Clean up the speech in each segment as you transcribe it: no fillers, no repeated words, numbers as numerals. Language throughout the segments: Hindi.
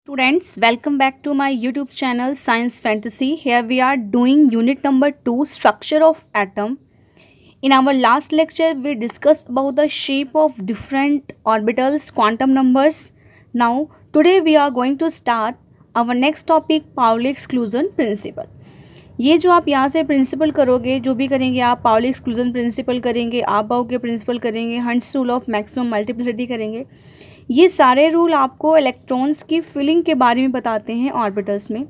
Students, welcome back to my YouTube channel Science Fantasy. Here we are doing unit number 2, structure of atom. In our last lecture, we discussed about the shape of different orbitals, quantum numbers. Now, today we are going to start our next topic, Pauli exclusion principle. ये जो आप यहाँ से प्रिंसिपल करोगे, जो भी करेंगे आप, पाउली एक्सक्लूजन प्रिंसिपल करेंगे, अबाउ के प्रिंसिपल करेंगे, hunts rule of maximum multiplicity करेंगे, ये सारे रूल आपको इलेक्ट्रॉन्स की फिलिंग के बारे में बताते हैं ऑर्बिटल्स में।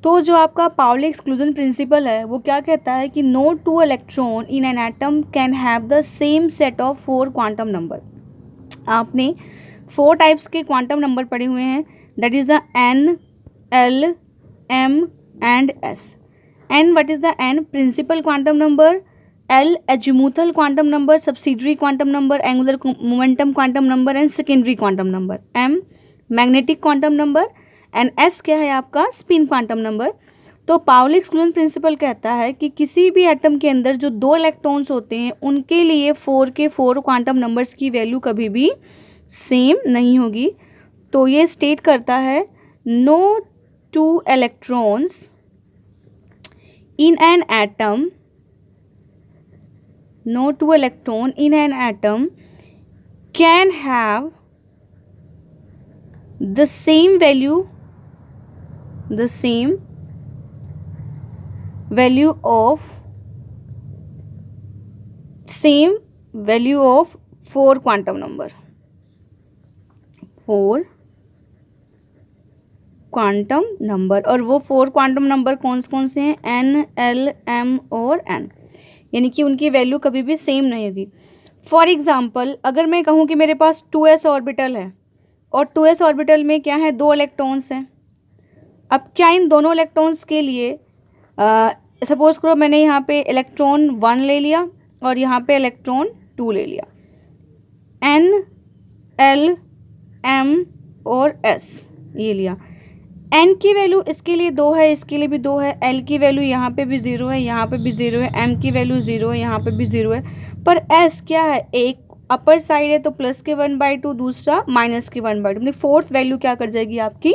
तो जो आपका पाउली एक्सक्लूजन प्रिंसिपल है वो क्या कहता है कि no two electron in an atom can have the same set of 4 quantum number. आपने 4 टाइप्स के क्वांटम नंबर पढ़े हुए हैं, that is the n, l, m and s. N, what is the n? Principal quantum number. L, azimuthal quantum number, subsidiary quantum number, angular momentum quantum number and secondary quantum number. M, magnetic quantum number and S क्या है आपका? spin quantum number. तो पाउली एक्सक्लूजन प्रिंसिपल कहता है कि किसी भी एटम के अंदर जो 2 इलेक्ट्रॉन्स होते हैं उनके लिए 4 के 4 क्वांटम नंबर्स की वैल्यू कभी भी सेम नहीं होगी। तो ये स्टेट करता है no 2 electrons in an atom, no 2 electron in an atom can have the same value of 4 quantum number, 4 quantum number. और वो 4 क्वांटम नंबर कौन से हैं? एन, एल, एम और एन, यानी कि उनकी वैल्यू कभी भी सेम नहीं होगी। फॉर एग्जाम्पल, अगर मैं कहूँ कि मेरे पास 2s ऑर्बिटल है और 2s ऑर्बिटल में क्या है? 2 इलेक्ट्रॉन्स हैं। अब क्या इन दोनों इलेक्ट्रॉन्स के लिए सपोज करो मैंने यहाँ पे इलेक्ट्रॉन 1 ले लिया और यहाँ पे इलेक्ट्रॉन 2 ले लिया, एन, एल, एम और एस ये लिया। एन की वैल्यू इसके लिए 2 है, इसके लिए भी 2 है, एल की वैल्यू यहाँ पे भी 0 है, यहाँ पे भी 0 है, एम की वैल्यू 0 है, यहाँ पे भी 0 है। पर एस क्या है? एक अपर साइड है तो प्लस के 1/2, दूसरा माइनस के 1/2, अपनी फोर्थ वैल्यू क्या कर जाएगी आपकी?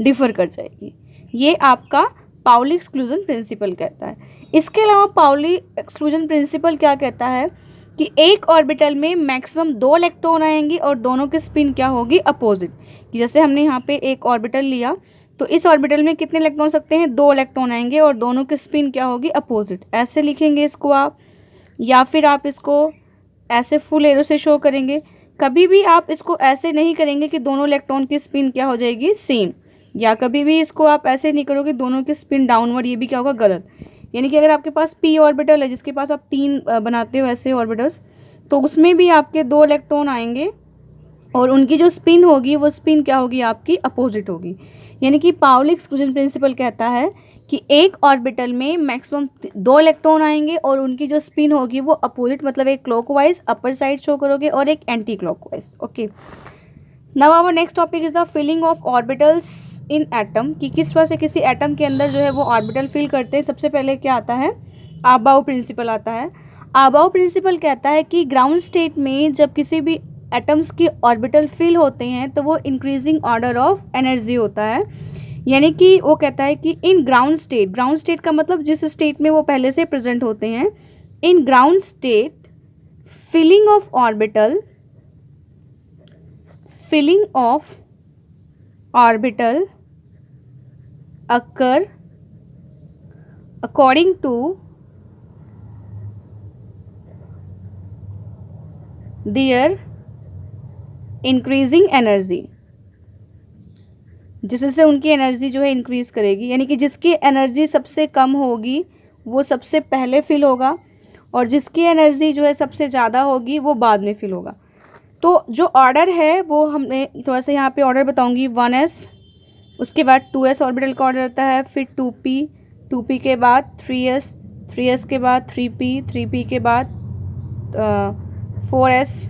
डिफर कर जाएगी। ये आपका पाउली एक्सक्लूजन प्रिंसिपल कहता है। इसके अलावा पाउली एक्सक्लूजन प्रिंसिपल क्या कहता है कि एक ऑर्बिटल में मैक्सिमम 2 इलेक्ट्रॉन आएंगी और दोनों की स्पिन क्या होगी? अपोजिट। जैसे हमने यहाँ पे एक ऑर्बिटल लिया तो इस ऑर्बिटल में कितने इलेक्ट्रॉन सकते हैं? 2 इलेक्ट्रॉन आएंगे और दोनों की स्पिन क्या होगी? अपोजिट। ऐसे लिखेंगे इसको आप, या फिर आप इसको ऐसे फुल एरो से शो करेंगे। कभी भी आप इसको ऐसे नहीं करेंगे कि दोनों इलेक्ट्रॉन की स्पिन क्या हो जाएगी? सेम। या कभी भी इसको आप ऐसे नहीं करोगे दोनों की स्पिन डाउनवर्ड, ये भी क्या होगा? गलत। यानी कि अगर आपके पास p ऑर्बिटल है जिसके पास आप 3 बनाते हो ऐसे ऑर्बिटल्स, तो उसमें भी आपके 2 इलेक्ट्रॉन आएंगे और उनकी जो स्पिन होगी वो स्पिन क्या होगी? आपकी अपोजिट होगी। यानी कि पाउली एक्सक्लूजन प्रिंसिपल कहता है कि एक ऑर्बिटल में मैक्सिमम 2 इलेक्ट्रॉन आएंगे और उनकी जो स्पिन होगी वो अपोजिट, मतलब एक क्लॉकवाइज अपर साइड शो करोगे और एक anticlockwise. Okay, now our next topic is the filling of orbitals in atom, कि किस तरह से किसी एटम के अंदर जो है वो ऑर्बिटल फिल करते हैं। सबसे पहले क्या आता है? अबाउ प्रिंसिपल आता है। अबाउ प्रिंसिपल कहता है कि ग्राउंड स्टेट में जब किसी भी एटम्स की ऑर्बिटल फिल होते हैं तो वो इंक्रीजिंग ऑर्डर ऑफ एनर्जी होता है। यानी कि वो कहता है कि इन ग्राउंड स्टेट का मतलब जिस स्टेट में वो पहले से प्रेजेंट होते हैं, in ground state filling of orbital occur according to their increasing energy, जिससे उनकी एनर्जी जो है इंक्रीज करेगी। यानी कि जिसकी एनर्जी सबसे कम होगी वो सबसे पहले फिल होगा और जिसकी एनर्जी जो है सबसे ज़्यादा होगी वो बाद में फिल होगा। तो जो ऑर्डर है वो हमने थोड़ा सा यहाँ पे ऑर्डर बताऊंगी। 1s, उसके बाद 2s ऑर्बिटल का ऑर्डर रहता है, फिर 2p के बाद 3s के बाद 3p के बाद 4s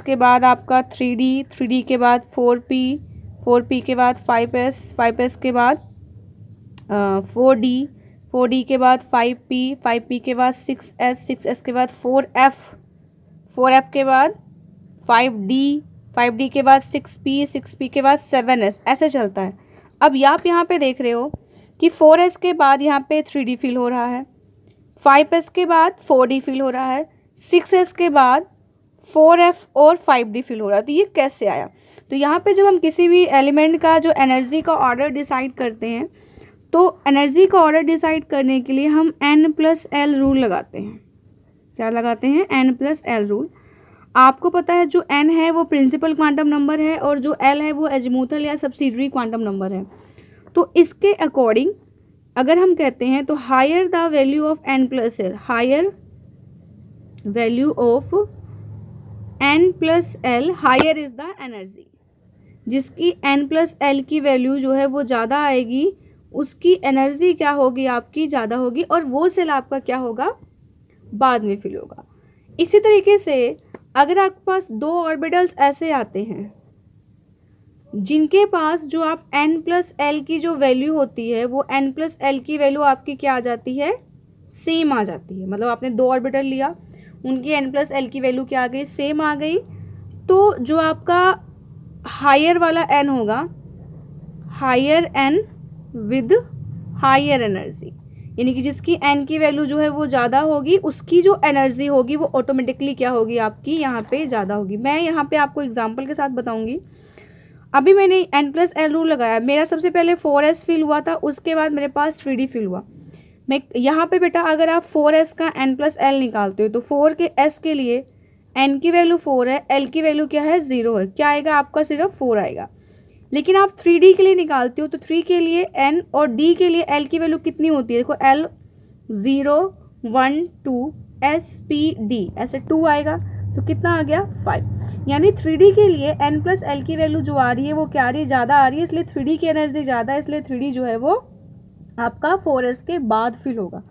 के बाद आपका 3d के बाद 4p के बाद 5s के बाद 4d के बाद 5p के बाद 6s के बाद 4f के बाद 5d 5d के बाद 6p के बाद 7s, ऐसे चलता है। अब आप यहाँ पे देख रहे हो कि 4s के बाद यहाँ पे 3d फिल हो रहा है, 5s के बाद 4d फिल हो रहा है, 6s के बाद 4f और 5d फिल हो रहा है। तो ये कैसे आया? तो यहाँ पे जब हम किसी भी एलिमेंट का जो एनर्जी का ऑर्डर डिसाइड करते हैं, तो एनर्जी का ऑर्डर डिसाइड करने के लिए हम n+l रूल लगाते हैं। क्या लगाते हैं? n+l rule. आपको पता है जो n है वो प्रिंसिपल क्वांटम नंबर है और जो l है वो एजीमुथल या सब्सिडियरी क्वांटम नंबर है। तो इसके अकॉर्डिंग अगर हम कहते हैं तो higher the value of n+l, higher value of n+l, higher is the energy. जिसकी n+l की वैल्यू जो है वो ज़्यादा आएगी, उसकी एनर्जी क्या होगी? आपकी ज़्यादा होगी, और वो सेल आपका क्या होगा? बाद में फिल होगा। इसी तरीके से अगर आपके पास दो ऑर्बिटल्स ऐसे आते हैं जिनके पास जो आप n+l की जो वैल्यू होती है वो n+l की वैल्यू आपकी क्या आ जाती है? सेम आ जाती है। मतलब आपने दो ऑर्बिटल लिया, उनकी n+l की वैल्यू क्या आ गई? सेम आ गई। तो जो आपका हायर वाला n होगा, higher n with higher energy, यानी कि जिसकी n की वैल्यू जो है वो ज़्यादा होगी, उसकी जो एनर्जी होगी वो ऑटोमेटिकली क्या होगी? आपकी यहाँ पे ज़्यादा होगी। मैं यहाँ पे आपको एग्जांपल के साथ बताऊंगी। अभी मैंने n+l रूल लगाया, मेरा सबसे पहले 4s फिल हुआ था, उसके बाद मेरे पास 3d फिल हुआ। मैं यहाँ पे बेटा अगर आप 4s का n+l निकालते हो तो 4 के s के लिए n की वैल्यू 4 है, l की वैल्यू क्या है? 0 है। क्या आएगा आपका? सिर्फ 4 आएगा। लेकिन आप 3d के लिए निकालते हो तो 3 के लिए n और d के लिए l की वैल्यू कितनी होती है? देखो l 0 1 2 s p d, ऐसे 2 आएगा, तो कितना आ गया? 5। यानी 3d के लिए n+l की वैल्यू जो आ रही है वो क्या आ रही है? ज़्यादा आ रही है, इसलिए 3d की एनर्जी ज़्यादा है, इसलिए 3d जो है वो आपका 4s के बाद फिल होगा।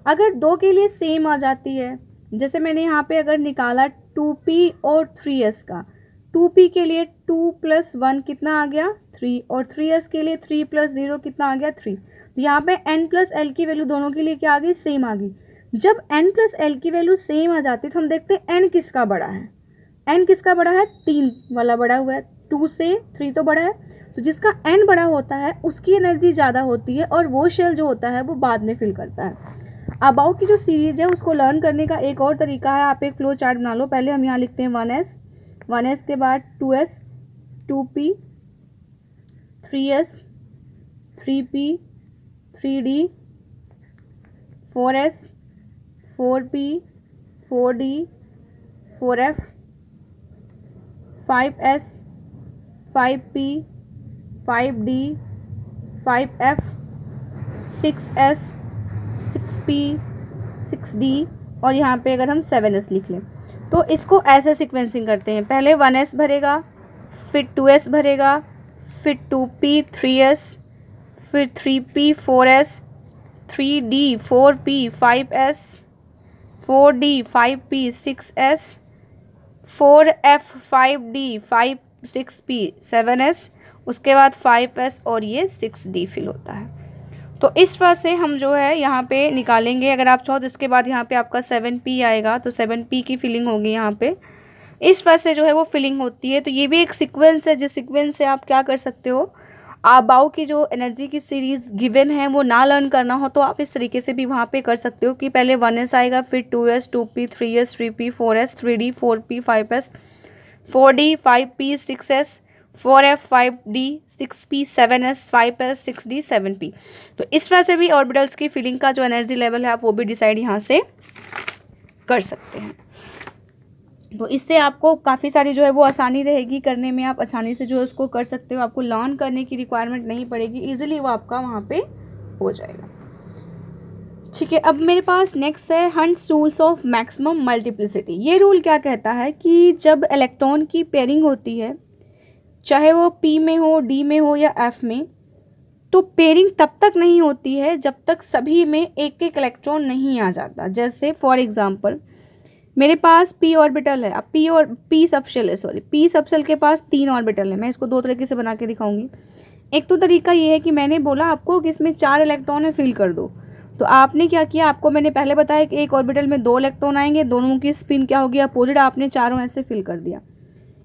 अगर दो के लिए सेम आ जाती है, जैसे मैंने यहाँ पे अगर निकाला 2p और 3s का, 2p के लिए 2 + 1 कितना आ गया? 3, और 3s के लिए 3 + 0 कितना आ गया? 3। तो यहाँ पे n+l की वैल्यू दोनों के लिए क्या आ गई? सेम आ गई। जब n+l की वैल्यू सेम आ जाती है तो हम देखते हैं n किसका बड़ा है। n किसका बड़ा है? 3 वाला बड़ा हुआ है, 2 से 3 तो बड़ा है। तो जिसका n बड़ा होता है उसकी एनर्जी ज़्यादा होती है और वो शेल जो होता है वो बाद में फिल करता है। अबाउट की जो सीरीज है उसको लर्न करने का एक और तरीका है, आप एक फ्लो चार्ट बना लो। पहले हम यहाँ लिखते हैं 1s के बाद 2s, 2p, 3s, 3p, 3d, 4s, 4p, 4d, 4f, 5s, 5p, 5d, 5f, 6s, 6p, 6d, और यहाँ पे अगर हम 7s लिख लें तो इसको ऐसे सीक्वेंसिंग करते हैं। पहले 1s भरेगा, फिर 2s भरेगा, फिर 2p 3s, फिर 3p 4s, 3d 4p 5s, 4d 5p 6s, 4f 5d 5 6p 7s, उसके बाद 5s और ये 6d फिल होता है। तो इस तरह से हम जो है यहाँ पे निकालेंगे। अगर आप चाहो तो इसके बाद यहाँ पे आपका 7p आएगा, तो 7p की फिलिंग होगी यहाँ पे। इस तरह से जो है वो फिलिंग होती है। तो ये भी एक सीक्वेंस है, जिस सीक्वेंस से आप क्या कर सकते हो, अबाउ की जो एनर्जी की सीरीज गिवन है वो ना लर्न करना हो तो आप इस तरीके से भी वहाँ पे कर सकते हो कि पहले 1s आएगा, फिर 2s, 2p, 3s, 3p, 4s, 3d, 4p, 5s, 4d, 5p, 6s, 4f, 5d, 6p, 7s, 5s, 6d, 7p। तो इस तरह से भी ऑर्बिटल्स की फिलिंग का जो एनर्जी लेवल है आप वो भी डिसाइड यहाँ से कर सकते हैं। तो इससे आपको काफ़ी सारी जो है वो आसानी रहेगी करने में, आप आसानी से जो है उसको कर सकते हो, आपको लर्न करने की रिक्वायरमेंट नहीं पड़ेगी, इजीली वो आपका वहाँ पे हो जाएगा। ठीक है, अब मेरे पास नेक्स्ट है hunts rules of maximum multiplicity. ये रूल क्या कहता है कि जब इलेक्ट्रॉन की पेयरिंग होती है, चाहे वो p में हो, d में हो या f में, तो पेयरिंग तब तक नहीं होती है जब तक सभी में एक एक इलेक्ट्रॉन नहीं आ जाता। जैसे फॉर एग्जांपल मेरे पास p ऑर्बिटल है, अब p सबशेल है, p सबशेल के पास 3 ऑर्बिटल है। मैं इसको दो तरीके से बना के दिखाऊंगी। एक तो तरीका ये है कि मैंने बोला आपको कि इसमें 4 इलेक्ट्रॉन है, फिल कर दो। तो आपने क्या किया, आपको मैंने पहले बताया कि एक ऑर्बिटल में 2 इलेक्ट्रॉन आएंगे, दोनों की स्पिन क्या होगी? अपोजिट। आपने चारों ऐसे फिल कर दिया।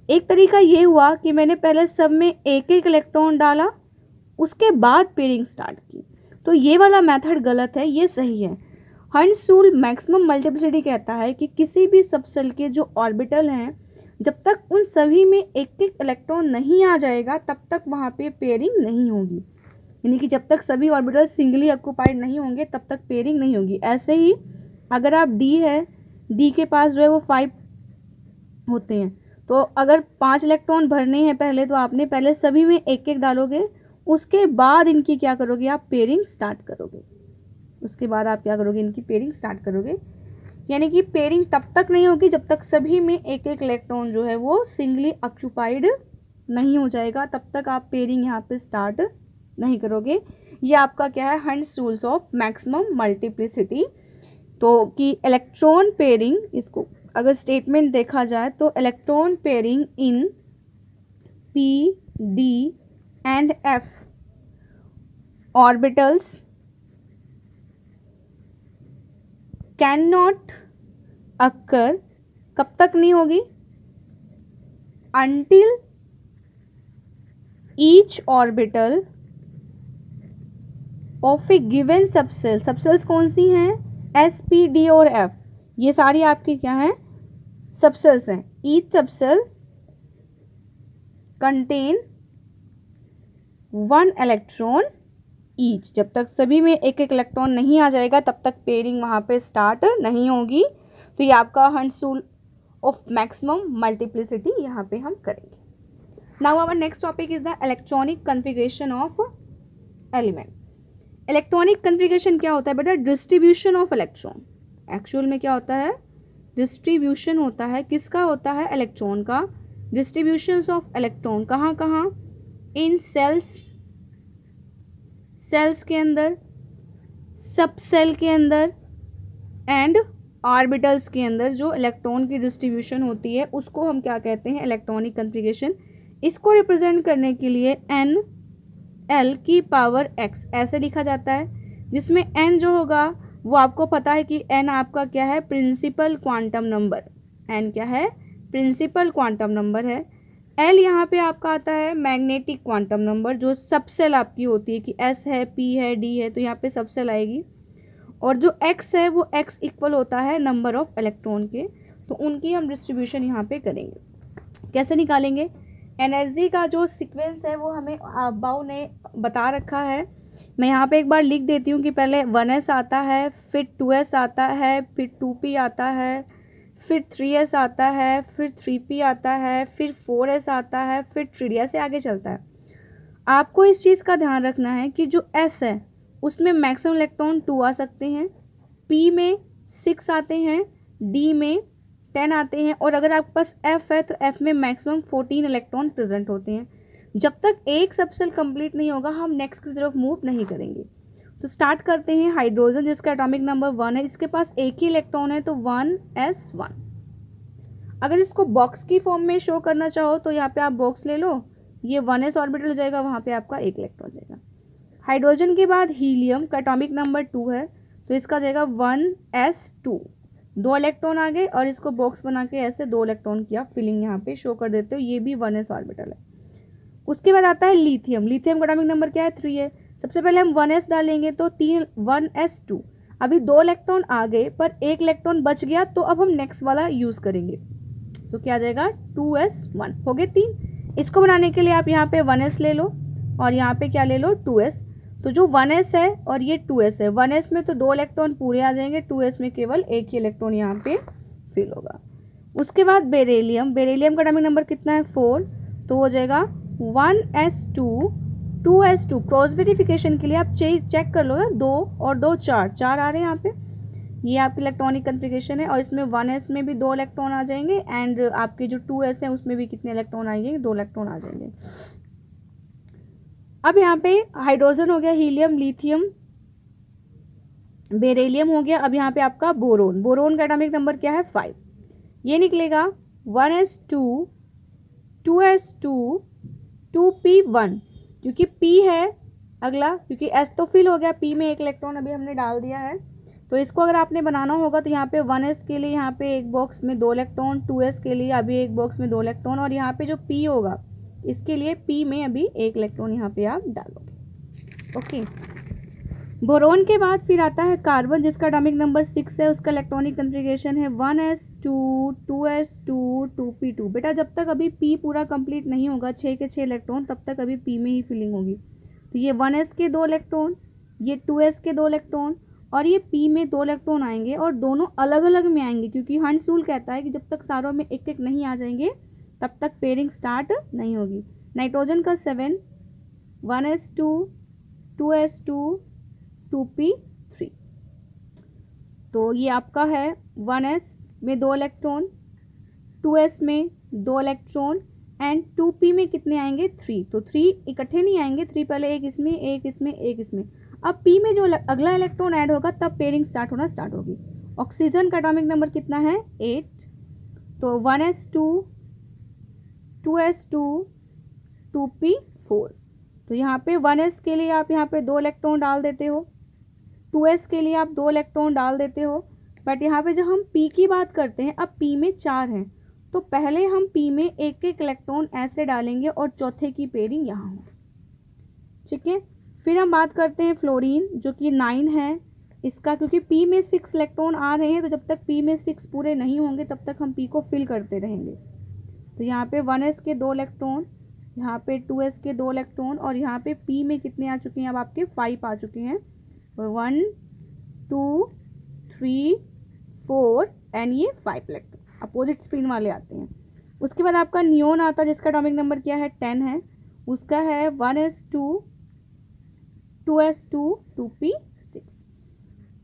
एक तरीका ये हुआ कि मैंने पहले सब में एक एक इलेक्ट्रॉन डाला, उसके बाद पेयरिंग स्टार्ट की, तो ये वाला मेथड गलत है, ये सही है। हंट्स रूल मैक्सिमम मल्टीप्लिसिटी कहता है कि किसी भी सबसेल के जो ऑर्बिटल हैं, जब तक उन सभी में एक एक इलेक्ट्रॉन नहीं आ जाएगा तब तक वहाँ पे पेयरिंग नहीं होगी। यानी कि जब तक सभी ऑर्बिटल सिंगली ऑक्यूपाइड नहीं होंगे तब तक पेयरिंग नहीं होगी। ऐसे ही अगर आप डी है, डी के पास जो है वो 5 होते हैं, तो अगर 5 इलेक्ट्रॉन भरने हैं पहले, तो आपने पहले सभी में एक एक डालोगे, उसके बाद इनकी क्या करोगे, आप पेयरिंग स्टार्ट करोगे। उसके बाद आप क्या करोगे, इनकी पेयरिंग स्टार्ट करोगे। यानी कि पेयरिंग तब तक नहीं होगी जब तक सभी में एक एक इलेक्ट्रॉन जो है वो सिंगली ऑक्यूपाइड नहीं हो जाएगा, तब तक आप पेयरिंग यहाँ पे स्टार्ट नहीं करोगे। ये आपका क्या है, hunts rules of maximum multiplicity. तो कि इलेक्ट्रॉन पेयरिंग, इसको अगर स्टेटमेंट देखा जाए तो electron pairing in P D and F orbitals can not occur, कब तक नहीं होगी, until each orbital of a given subcell, subcells कौन सी हैं, एस पी डी और एफ, ये सारी आपकी क्या हैं, सबसेल्स हैं। Each subshell contain 1 electron each, जब तक सभी में एक एक इलेक्ट्रॉन नहीं आ जाएगा तब तक पेयरिंग वहाँ पे स्टार्ट नहीं होगी। तो ये आपका Hund's rule of maximum multiplicity यहाँ पे हम करेंगे। Now our next topic is the electronic configuration of element. Electronic configuration क्या होता है बेटा, डिस्ट्रीब्यूशन ऑफ इलेक्ट्रॉन। एक्चुअल में क्या होता है, डिस्ट्रीब्यूशन होता है, किसका होता है, इलेक्ट्रॉन का। डिस्ट्रीब्यूशंस ऑफ इलेक्ट्रॉन कहाँ कहाँ, इन सेल्स, सेल्स के अंदर, सब सेल के अंदर एंड ऑर्बिटल्स के अंदर जो इलेक्ट्रॉन की डिस्ट्रीब्यूशन होती है उसको हम क्या कहते हैं, इलेक्ट्रॉनिक कॉन्फ़िगरेशन। इसको रिप्रेजेंट करने के लिए एन एल की पावर एक्स ऐसे लिखा जाता है, जिसमें एन जो होगा वो आपको पता है कि एन आपका क्या है, प्रिंसिपल क्वांटम नंबर। एन क्या है, प्रिंसिपल क्वांटम नंबर है। एल यहाँ पे आपका आता है मैग्नेटिक क्वांटम नंबर, जो सबसेल आपकी होती है कि एस है, पी है, डी है, तो यहाँ पे सबसेल आएगी। और जो एक्स है वो एक्स इक्वल होता है नंबर ऑफ इलेक्ट्रॉन के, तो उनकी हम डिस्ट्रीब्यूशन यहाँ पे करेंगे। कैसे निकालेंगे, एनर्जी का जो सीक्वेंस है वो हमें बाउ ने बता रखा है। मैं यहाँ पे एक बार लिख देती हूँ कि पहले 1s आता है, फिर 2s आता है, फिर 2p आता है, फिर 3s आता है, फिर 3p आता है, फिर 4s आता है, फिर 3d से आगे चलता है। आपको इस चीज़ का ध्यान रखना है कि जो s है उसमें मैक्सिमम इलेक्ट्रॉन 2 आ सकते हैं, p में 6 आते हैं, d में 10 आते हैं, और अगर आपके पास f है तो f में मैक्सिमम 14 इलेक्ट्रॉन प्रेजेंट होते हैं। जब तक एक सबसेल कंप्लीट नहीं होगा हम नेक्स्ट की तरफ मूव नहीं करेंगे। तो स्टार्ट करते हैं हाइड्रोजन, जिसका एटॉमिक नंबर 1 है, इसके पास एक ही इलेक्ट्रॉन है तो 1s1। अगर इसको बॉक्स की फॉर्म में शो करना चाहो तो यहाँ पे आप बॉक्स ले लो, ये 1s ऑर्बिटल हो जाएगा, वहाँ पे आपका एक इलेक्ट्रॉन जाएगा। हाइड्रोजन के बाद हीलियम का एटॉमिक नंबर 2 है, तो इसका जाएगा 1s2, 2 इलेक्ट्रॉन आ गए, और इसको बॉक्स बना के ऐसे 2 इलेक्ट्रॉन की आप फिलिंग यहाँ पे शो कर देते हो, ये भी 1s ऑर्बिटल है। उसके बाद आता है लिथियम, लिथियम का एटॉमिक नंबर क्या है, 3 है। सबसे पहले हम 1s डालेंगे तो 1s2, अभी 2 इलेक्ट्रॉन आ गए पर एक इलेक्ट्रॉन बच गया, तो अब हम नेक्स्ट वाला यूज़ करेंगे, तो क्या आ जाएगा 2s1, हो गए 3। इसको बनाने के लिए आप यहाँ पे 1s ले लो और यहाँ पे क्या ले लो 2s, तो जो 1s है और ये 2s है, 1s में तो 2 इलेक्ट्रॉन पूरे आ जाएंगे, 2s में केवल एक ही इलेक्ट्रॉन यहाँ पे फिल होगा। उसके बाद बेरिलियम, बेरिलियम का एटॉमिक नंबर कितना है 4, तो हो जाएगा 1s2 2s2। क्रॉस वेरिफिकेशन के लिए आप चेक कर लो, 2 और 2 4 4 आ रहे हैं यहाँ पे, ये आपकी इलेक्ट्रॉनिक कॉन्फ़िगरेशन है। और इसमें 1s में भी 2 इलेक्ट्रॉन आ जाएंगे, एंड आपके जो 2s है उसमें भी कितने इलेक्ट्रॉन आएंगे, 2 इलेक्ट्रॉन आ जाएंगे। अब यहाँ पे हाइड्रोजन हो गया, हीलियम, लिथियम, बेरिलियम हो गया। अब यहाँ पे आपका बोरोन, बोरोन का एटॉमिक नंबर क्या है 5, ये निकलेगा 1s2 2s2 2p1, क्योंकि p है अगला, क्योंकि s तो फिल हो गया, p में एक इलेक्ट्रॉन अभी हमने डाल दिया है, तो इसको अगर आपने बनाना होगा तो यहाँ पे 1s के लिए यहाँ पे एक बॉक्स में 2 इलेक्ट्रॉन, 2s के लिए अभी एक बॉक्स में 2 इलेक्ट्रॉन, और यहाँ पे जो p होगा इसके लिए p में अभी 1 इलेक्ट्रॉन यहाँ पे आप डालोगे। ओके, बोरोन के बाद फिर आता है कार्बन जिसका एटॉमिक नंबर 6 है, उसका इलेक्ट्रॉनिक कन्फिग्रेशन है 1s2 2s2 2p2। बेटा जब तक अभी p पूरा कंप्लीट नहीं होगा 6 के 6 इलेक्ट्रॉन, तब तक अभी p में ही फिलिंग होगी। तो ये 1s के 2 इलेक्ट्रॉन, ये 2s के 2 इलेक्ट्रॉन, और ये p में 2 इलेक्ट्रॉन आएंगे, और दोनों अलग अलग में आएंगे क्योंकि हंस रूल कहता है कि जब तक सारों में एक एक नहीं आ जाएंगे तब तक पेयरिंग स्टार्ट नहीं होगी। नाइट्रोजन का 7 1s2 2s2 2p3। तो ये आपका है 1s में 2 इलेक्ट्रॉन, 2s में 2 इलेक्ट्रॉन, एंड 2p में कितने आएंगे 3। तो 3 इकट्ठे नहीं आएंगे, 3 पहले एक इसमें एक इसमें एक इसमें। अब p में जो अगला इलेक्ट्रॉन ऐड होगा तब पेयरिंग स्टार्ट होना स्टार्ट होगी। ऑक्सीजन का एटॉमिक नंबर कितना है 8। तो 1s2 2s2 2p4। तो यहाँ पे 1s के लिए आप यहाँ पे 2 इलेक्ट्रॉन डाल देते हो, 2s के लिए आप 2 इलेक्ट्रॉन डाल देते हो, बट यहाँ पे जब हम p की बात करते हैं, अब p में 4 हैं, तो पहले हम p में एक एक इलेक्ट्रॉन ऐसे डालेंगे और चौथे की पेयरिंग यहाँ हो। ठीक है, फिर हम बात करते हैं फ्लोरीन जो कि 9 है इसका, क्योंकि p में 6 इलेक्ट्रॉन आ रहे हैं, तो जब तक p में 6 पूरे नहीं होंगे तब तक हम p को फिल करते रहेंगे। तो यहाँ पे 1s के 2 इलेक्ट्रॉन, यहाँ पे 2s के 2 इलेक्ट्रॉन, और यहाँ पे p में कितने आ चुके हैं, अब आपके 5 आ चुके हैं, 1 2 3 4 एंड ये 5 इलेक्ट्रॉन अपोजिट स्पिन वाले आते हैं। उसके बाद आपका नियोन आता है जिसका एटॉमिक नंबर क्या है 10 है, उसका है 1s2 2s2 2p6।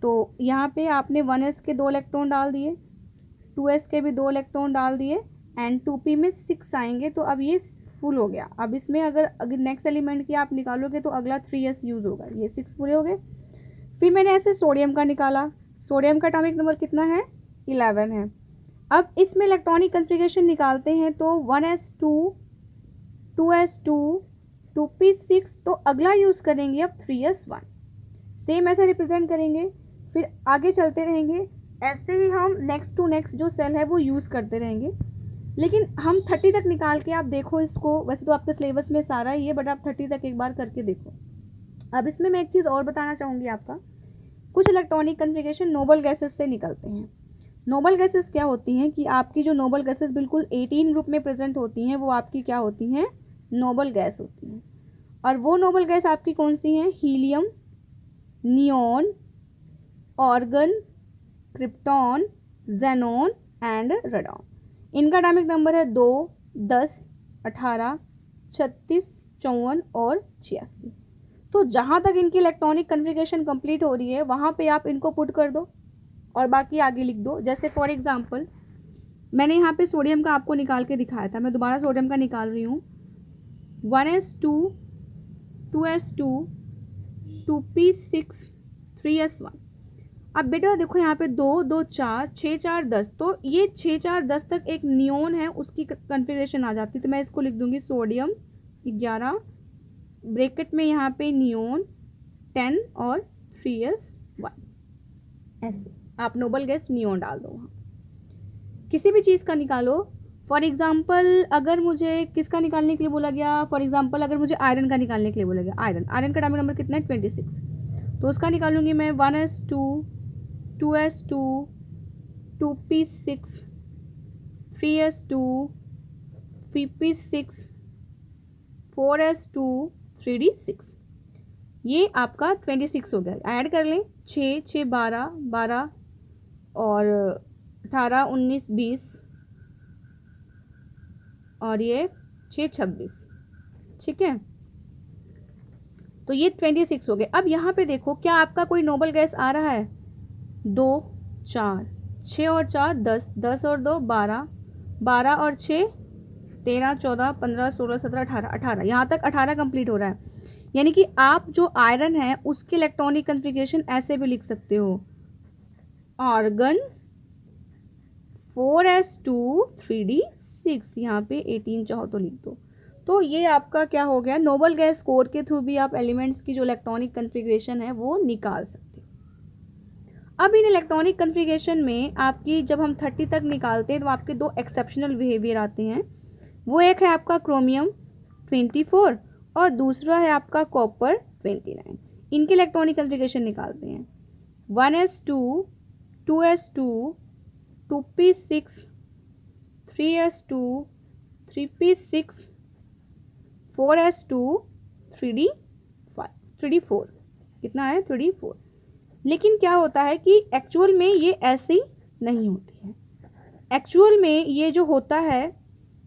तो यहाँ पे आपने 1s के 2 इलेक्ट्रॉन डाल दिए, 2s के भी 2 इलेक्ट्रॉन डाल दिए, एंड 2p में 6 आएंगे, तो अब ये फुल हो गया। अब इसमें अगर नेक्स्ट एलिमेंट की आप निकालोगे तो अगला 3s यूज़ होगा, ये 6 पूरे हो गए। फिर मैंने ऐसे सोडियम का निकाला, सोडियम का एटॉमिक नंबर कितना है 11 है। अब इसमें इलेक्ट्रॉनिक कन्फिग्रेशन निकालते हैं तो 1s2 2s2 2p6, तो अगला यूज़ करेंगे अब 3s1, सेम ऐसे रिप्रेजेंट करेंगे, फिर आगे चलते रहेंगे, ऐसे ही हम नेक्स्ट टू नेक्स्ट जो सेल है वो यूज़ करते रहेंगे। लेकिन हम 30 तक निकाल के आप देखो इसको, वैसे तो आपके सिलेबस में सारा ही है, बट आप 30 तक एक बार करके देखो। अब इसमें मैं एक चीज़ और बताना चाहूँगी आपका, कुछ इलेक्ट्रॉनिक कन्फिग्रेशन नोबल गैसेस से निकलते हैं। नोबल गैसेस क्या होती हैं कि आपकी जो नोबल गैसेस बिल्कुल 18 ग्रुप में प्रेजेंट होती हैं वो आपकी क्या होती हैं, नोबल गैस होती हैं। और वो नोबल गैस आपकी कौन सी हैं, helium, neon, organ, krypton, xenon and radon. इनका एटॉमिक नंबर है 2 10 18 36 54 और 86। तो जहाँ तक इनकी इलेक्ट्रॉनिक कन्फिग्रेशन कंप्लीट हो रही है वहाँ पे आप इनको पुट कर दो और बाकी आगे लिख दो। जैसे फॉर एग्जांपल मैंने यहाँ पे सोडियम का आपको निकाल के दिखाया था, मैं दोबारा सोडियम का निकाल रही हूँ, 1s2 2s2 2p6 3s1। अब बेटा देखो यहाँ पे 2 2 4 6 4 10, तो ये 6 4 10 तक एक नियोन है उसकी कन्फिग्रेशन आ जाती है, तो मैं इसको लिख दूंगी सोडियम 11 ब्रैकेट में यहाँ पे नियोन 10 और 3s1। ऐसे आप नोबल गैस नियोन डाल दो वहाँ, किसी भी चीज़ का निकालो। फॉर एग्जाम्पल अगर मुझे किसका निकालने के लिए बोला गया, फॉर एग्जाम्पल अगर मुझे आयरन का निकालने के लिए बोला गया, आयरन का एटॉमिक नंबर कितना है 26, तो उसका निकालूंगी मैं 1s2 2s2 2p6 3s2 3p6 4s2 3d6। ये आपका 26 हो गया। ऐड कर लें 6 6 12 12 और 18 19 20 और ये 6 26, ठीक है, तो ये 26 हो गए। अब यहाँ पे देखो क्या आपका कोई नोबल गैस आ रहा है, 2 4 6 और 4 10 10 और 2 12 12 और 6 13 14 15 16 17 18 18, यहाँ तक 18 कंप्लीट हो रहा है। यानी कि आप जो आयरन है उसकी इलेक्ट्रॉनिक कन्फिग्रेशन ऐसे भी लिख सकते हो, आर्गन 4s2 3d6, यहाँ पे 18 चाहो तो लिख दो। तो ये आपका क्या हो गया, नोबल गैस स्कोर के थ्रू भी आप एलिमेंट्स की जो इलेक्ट्रॉनिक कन्फिग्रेशन है वो निकाल सकते हो। अब इन इलेक्ट्रॉनिक कन्फिग्रेशन में आपकी जब हम 30 तक निकालते हैं तो आपके दो एक्सेप्शनल बिहेवियर आते हैं। वो एक है आपका क्रोमियम 24 और दूसरा है आपका कॉपर 29। इनके इलेक्ट्रॉनिक कन्फिग्रेशन निकालते हैं। 1s2 2s2 2p6 3s2 3p6 4s2 3d4 कितना है 3d4। लेकिन क्या होता है कि एक्चुअल में ये ऐसी नहीं होती है। एक्चुअल में ये जो होता है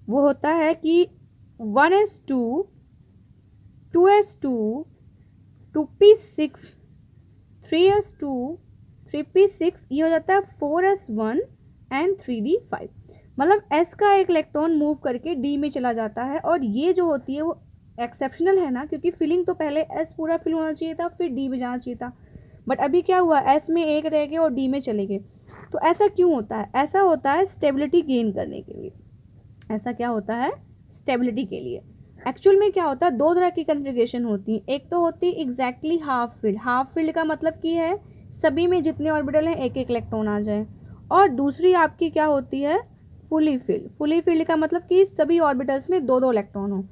वो होता है कि 1s2 2s2 2p6 3s2 3p6 ये हो जाता है 4s1 एंड 3d5। मतलब s का एक इलेक्ट्रॉन मूव करके d में चला जाता है और ये जो होती है वो एक्सेप्शनल है ना, क्योंकि फिलिंग तो पहले s पूरा फिल होना चाहिए था फिर d में जाना चाहिए था, बट अभी क्या हुआ s में एक रह गए और d में चले गए। तो ऐसा क्यों होता है? ऐसा होता है स्टेबिलिटी गेन करने के लिए। ऐसा क्या होता है? स्टेबिलिटी के लिए। एक्चुअल में क्या होता है, दो तरह की कन्फिग्रेशन होती है। एक तो होती है exactly half filled. Half filled का मतलब की है सभी में जितने ऑर्बिटल हैं एक एक इलेक्ट्रॉन आ जाए, और दूसरी आपकी क्या होती है फुली फिल्ड। फुली फिल्ड का मतलब कि सभी ऑर्बिटल्स में दो दो इलेक्ट्रॉन हो।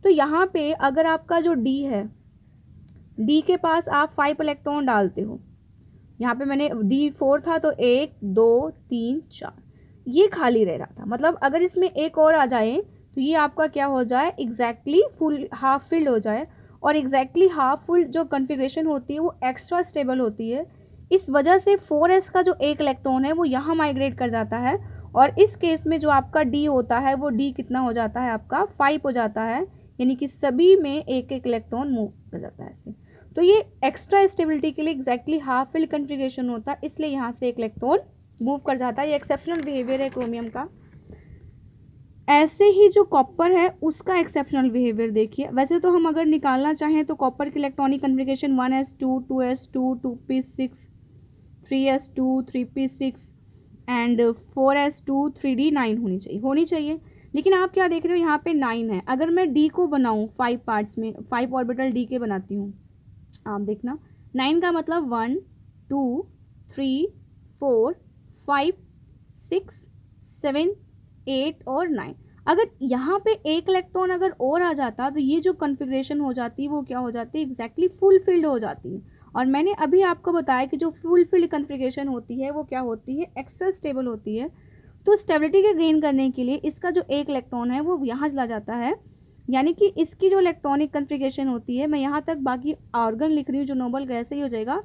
तो यहाँ पे अगर आपका जो d है, d के पास आप 5 इलेक्ट्रॉन डालते हो, यहाँ पे मैंने d4 था तो 1 2 3 4 ये खाली रह रहा था। मतलब अगर इसमें एक और आ जाए तो ये आपका क्या हो जाए एग्जैक्टली फुल हाफ फिल्ड हो जाए। और एग्जैक्टली हाफ फिल्ड जो कन्फिग्रेशन होती है वो एक्स्ट्रा स्टेबल होती है। इस वजह से 4s का जो एक इलेक्ट्रॉन है वो यहाँ माइग्रेट कर जाता है, और इस केस में जो आपका d होता है वो d कितना हो जाता है आपका 5 हो जाता है, यानी कि सभी में एक एक इलेक्ट्रॉन मूव कर जाता है ऐसे। तो ये एक्स्ट्रा स्टेबिलिटी के लिए एग्जैक्टली हाफ फिल्ड कन्फिग्रेशन होता है, इसलिए यहाँ से एक इलेक्ट्रॉन मूव कर जाता है। ये एक्सेप्शनल बिहेवियर है क्रोमियम का। ऐसे ही जो कॉपर है उसका एक्सेप्शनल बिहेवियर देखिए। वैसे तो हम अगर निकालना चाहें तो कॉपर की electronic configuration 1s2 2s2 2p6 3s2 3p6 and 4s2 3d9 होनी चाहिए। लेकिन आप क्या देख रहे हो यहाँ पे 9 है। अगर मैं d को बनाऊँ 5 पार्ट्स में, 5 ऑर्बिटल d के बनाती हूँ, आप देखना 9 का मतलब 1 2 3 4 5 6 7 8 और 9। अगर यहाँ पे एक इलेक्ट्रॉन अगर और आ जाता तो ये जो कन्फिग्रेशन हो जाती है वो क्या हो जाती है एग्जैक्टली फुल फिल्ड हो जाती है। और मैंने अभी आपको बताया कि जो फुल फिल्ड कन्फिग्रेशन होती है वो क्या होती है एक्स्ट्रा स्टेबल होती है। तो स्टेबिलिटी के गेन करने के लिए इसका जो एक इलेक्ट्रॉन है वो यहाँ चला जाता है, यानी कि इसकी जो इलेक्ट्रॉनिक कन्फिग्रेशन होती है, मैं यहाँ तक बाकी आर्गन लिख रही हूँ जो नोबल गैस ही हो जाएगा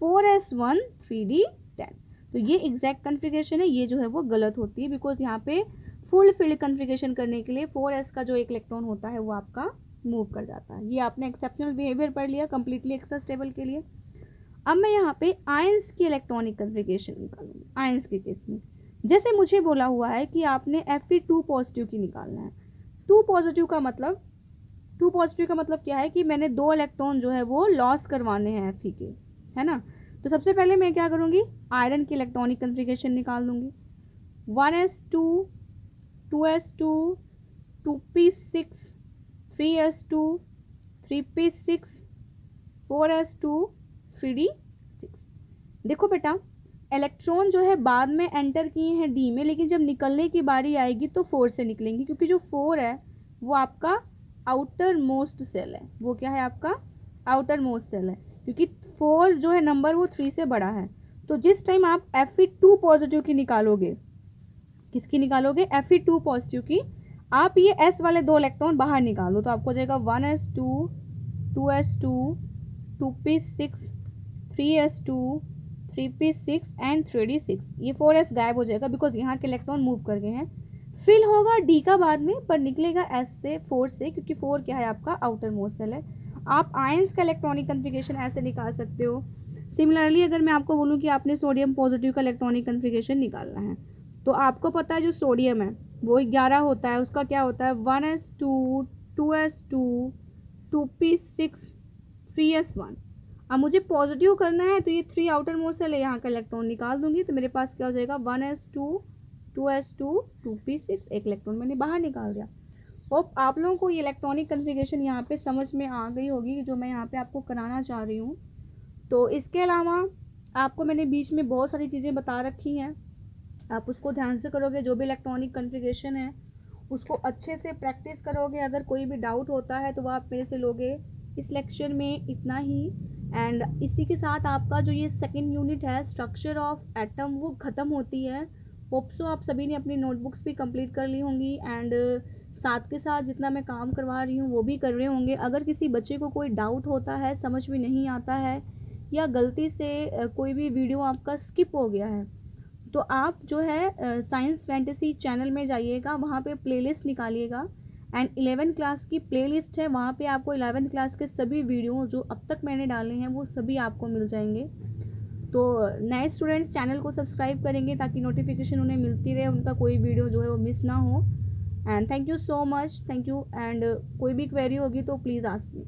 4s1 3d10। तो ये एग्जैक्ट कन्फिग्रेशन है, ये जो है वो गलत होती है, बिकॉज यहाँ पे फुल फील्ड कन्फिग्रेशन करने के लिए 4s का जो एक इलेक्ट्रॉन होता है वो आपका मूव कर जाता है। ये आपने एक्सेप्शनल बिहेवियर पढ़ लिया कंप्लीटली एक्स्ट्रा स्टेबल के लिए। अब मैं यहाँ पे आयंस की इलेक्ट्रॉनिक कन्फिग्रेशन निकालूंगी। आयंस के केस में जैसे मुझे बोला हुआ है कि आपने Fe2 पॉजिटिव की निकालना है। 2 पॉजिटिव का मतलब क्या है कि मैंने 2 इलेक्ट्रॉन जो है वो लॉस करवाने हैं Fe के, है ना। तो सबसे पहले मैं क्या करूँगी, आयरन की इलेक्ट्रॉनिक कन्फिग्रेशन निकाल दूंगी। 1s2 2s2 2p6 3s2 3p6 4s2 3d6। देखो बेटा इलेक्ट्रॉन जो है बाद में एंटर किए हैं डी में, लेकिन जब निकलने की बारी आएगी तो 4 से निकलेंगी, क्योंकि जो 4 है वो आपका आउटर मोस्ट सेल है। वो क्या है आपका आउटर मोस्ट सेल है, क्योंकि 4 जो है नंबर वो 3 से बड़ा है। तो जिस टाइम आप Fe2 पॉजिटिव की निकालोगे, किसकी निकालोगे Fe2 पॉजिटिव की, आप ये S वाले 2 इलेक्ट्रॉन बाहर निकालो तो आपको जाएगा 1s2 2s2 2p6 3s2 3p6 and 3d6। ये 4s गायब हो जाएगा बिकॉज यहाँ के इलेक्ट्रॉन मूव कर गए हैं। फिल होगा d का बाद में, पर निकलेगा s से 4 से, क्योंकि 4 क्या है आपका आउटर मोस्ट सेल है। आप आयंस का इलेक्ट्रॉनिक कन्फिग्रेशन ऐसे निकाल सकते हो। सिमिलरली अगर मैं आपको बोलूँ कि आपने सोडियम पॉजिटिव का इलेक्ट्रॉनिक कन्फिग्रेशन निकालना है, तो आपको पता है जो सोडियम है वो 11 होता है, उसका क्या होता है 1s2 2s2 2p6 3s1। अब मुझे पॉजिटिव करना है तो ये 3 आउटर मोस्ट सेल है, यहाँ का इलेक्ट्रॉन निकाल दूंगी तो मेरे पास क्या हो जाएगा 1s2 2s2 2p6, एक इलेक्ट्रॉन मैंने बाहर निकाल दिया। होप आप लोगों को ये इलेक्ट्रॉनिक कन्फिग्रेशन यहाँ पे समझ में आ गई होगी जो मैं यहाँ पे आपको कराना चाह रही हूँ। तो इसके अलावा आपको मैंने बीच में बहुत सारी चीज़ें बता रखी हैं, आप उसको ध्यान से करोगे, जो भी इलेक्ट्रॉनिक कॉन्फ़िगरेशन है उसको अच्छे से प्रैक्टिस करोगे। अगर कोई भी डाउट होता है तो वो आप मेरे से लोगे। इस लेक्चर में इतना ही, एंड इसी के साथ आपका जो ये सेकंड यूनिट है स्ट्रक्चर ऑफ एटम वो ख़त्म होती है। होप सो आप सभी ने अपनी नोटबुक्स भी कंप्लीट कर ली होंगी, एंड साथ के साथ जितना मैं काम करवा रही हूँ वो भी कर रहे होंगे। अगर किसी बच्चे को कोई डाउट होता है, समझ में नहीं आता है, या गलती से कोई भी वीडियो आपका स्किप हो गया है, तो आप जो है साइंस फैंटेसी चैनल में जाइएगा, वहाँ पे प्लेलिस्ट निकालिएगा, एंड 11 क्लास की प्लेलिस्ट है, वहाँ पे आपको 11 क्लास के सभी वीडियो जो अब तक मैंने डाले हैं वो सभी आपको मिल जाएंगे। तो नए स्टूडेंट्स चैनल को सब्सक्राइब करेंगे ताकि नोटिफिकेशन उन्हें मिलती रहे, उनका कोई वीडियो जो है वो मिस ना हो। And thank you so much, thank you. And कोई भी क्वेरी होगी तो प्लीज़ आस्क मी।